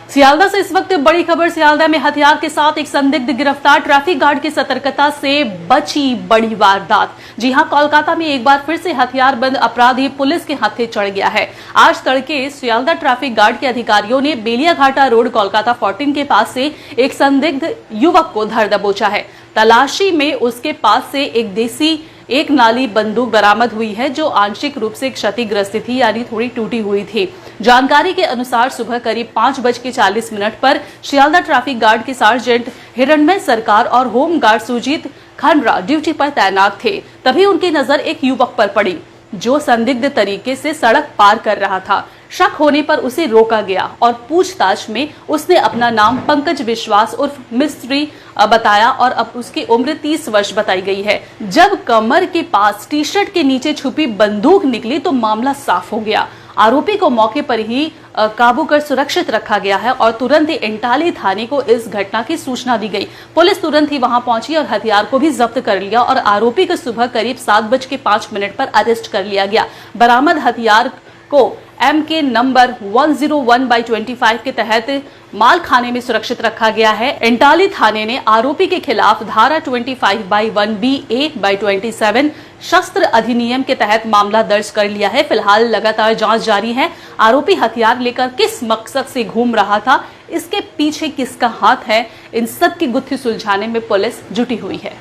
सियालदह से इस वक्त बड़ी खबर। सियालदह में हथियार के साथ एक संदिग्ध गिरफ्तार। ट्रैफिक गार्ड की सतर्कता से बची बड़ी वारदात। जी हां, कोलकाता में एक बार फिर से हथियारबंद अपराधी पुलिस के हाथे चढ़ गया है। आज तड़के सियालदह ट्रैफिक गार्ड के अधिकारियों ने बेलियाघाटा रोड कोलकाता 14 के पास से एक संदिग्ध युवक को धर दबोचा है। तलाशी में उसके पास से एक देसी एक नाली बंदूक बरामद हुई है, जो आंशिक रूप से क्षतिग्रस्त थी, यानी थोड़ी टूटी हुई थी। जानकारी के अनुसार सुबह करीब 5:40 पर सियालदह ट्रैफिक गार्ड के सार्जेंट हिरणमय सरकार और होम गार्ड सुजीत खंडरा ड्यूटी पर तैनात थे। तभी उनकी नजर एक युवक पर पड़ी, जो संदिग्ध तरीके से सड़क पार कर रहा था। शक होने पर उसे रोका गया और पूछताछ में उसने अपना नाम पंकज विश्वास उर्फ मिस्त्री बताया और अब उसकी उम्र 30 वर्ष बताई गई है। जब कमर के पास टी शर्ट के नीचे छुपी बंदूक निकली तो मामला साफ हो गया। आरोपी को मौके पर ही काबू कर सुरक्षित रखा गया है और तुरंत ही इंटाली थाने को इस घटना की सूचना दी गई। पुलिस तुरंत ही वहां पहुंची और हथियार को भी जब्त कर लिया और आरोपी को सुबह करीब 7:05 पर अरेस्ट कर लिया गया। बरामद हथियार को MK नंबर 101/25 के तहत माल खाने में सुरक्षित रखा गया है। इंटाली थाने ने आरोपी के खिलाफ धारा 25/1BA/27 शस्त्र अधिनियम के तहत मामला दर्ज कर लिया है। फिलहाल लगातार जांच जारी है। आरोपी हथियार लेकर किस मकसद से घूम रहा था, इसके पीछे किसका हाथ है, इन सब की गुत्थी सुलझाने में पुलिस जुटी हुई है।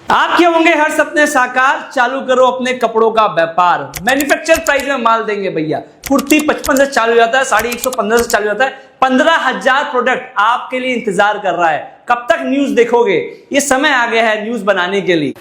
आपके होंगे हर सपने साकार, चालू करो अपने कपड़ों का व्यापार। मैन्युफैक्चर प्राइस में माल देंगे भैया। कुर्ती 55 से चालू हो जाता है, साड़ी 115 से चालू हो जाता है। 15,000 प्रोडक्ट आपके लिए इंतजार कर रहा है। कब तक न्यूज देखोगे? ये समय आ गया है न्यूज बनाने के लिए।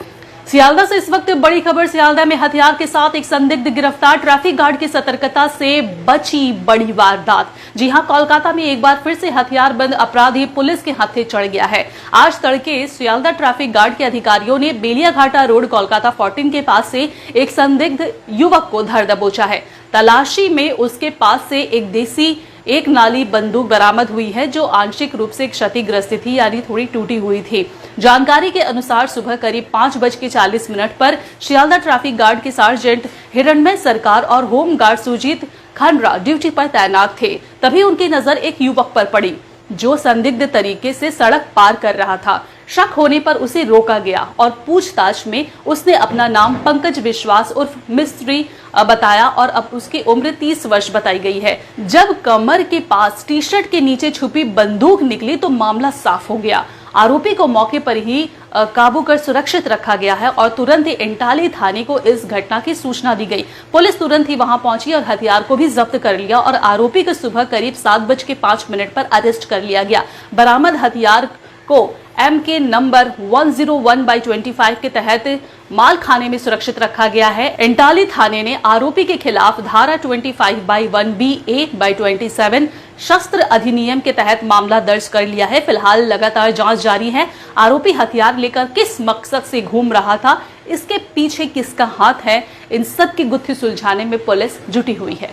सियालदह से इस वक्त बड़ी खबर। सियालदह में हथियार के साथ एक संदिग्ध गिरफ्तार। ट्रैफिक गार्ड की सतर्कता से बची बड़ी वारदात। जी हां, कोलकाता में एक बार फिर से हथियारबंद अपराधी पुलिस के हाथे चढ़ गया है। आज तड़के सियालदह ट्रैफिक गार्ड के अधिकारियों ने बेलियाघाटा रोड कोलकाता 14 के पास से एक संदिग्ध युवक को धर दबोचा है। तलाशी में उसके पास से एक देसी एक नाली बंदूक बरामद हुई है, जो आंशिक रूप से क्षतिग्रस्त थी, यानी थोड़ी टूटी हुई थी। जानकारी के अनुसार सुबह करीब 5:40 पर सियालदह ट्रैफिक गार्ड के सार्जेंट हिरणमय सरकार और होम गार्ड सुजीत खंडरा ड्यूटी पर तैनात थे। तभी उनकी नजर एक युवक पर पड़ी, जो संदिग्ध तरीके से सड़क पार कर रहा था। शक होने पर उसे रोका गया और पूछताछ में उसने अपना नाम पंकज विश्वास उर्फ मिस्त्री बताया और अब उसकी उम्र 30 वर्ष बताई गई है। जब कमर के पास टी शर्ट के नीचे छुपी बंदूक निकली तो मामला साफ हो गया। आरोपी को मौके पर ही काबू कर सुरक्षित रखा गया है और तुरंत ही इंटाली थाने को इस घटना की सूचना दी गई। पुलिस तुरंत ही वहां पहुंची और हथियार को भी जब्त कर लिया और आरोपी को सुबह करीब 7:05 पर अरेस्ट कर लिया गया। बरामद हथियार को MK नंबर 101/25 के तहत माल खाने में सुरक्षित रखा गया है। इंटाली थाने ने आरोपी के खिलाफ धारा 25/1BA/27 शस्त्र अधिनियम के तहत मामला दर्ज कर लिया है। फिलहाल लगातार जांच जारी है। आरोपी हथियार लेकर किस मकसद से घूम रहा था, इसके पीछे किसका हाथ है, इन सब की गुत्थी सुलझाने में पुलिस जुटी हुई है।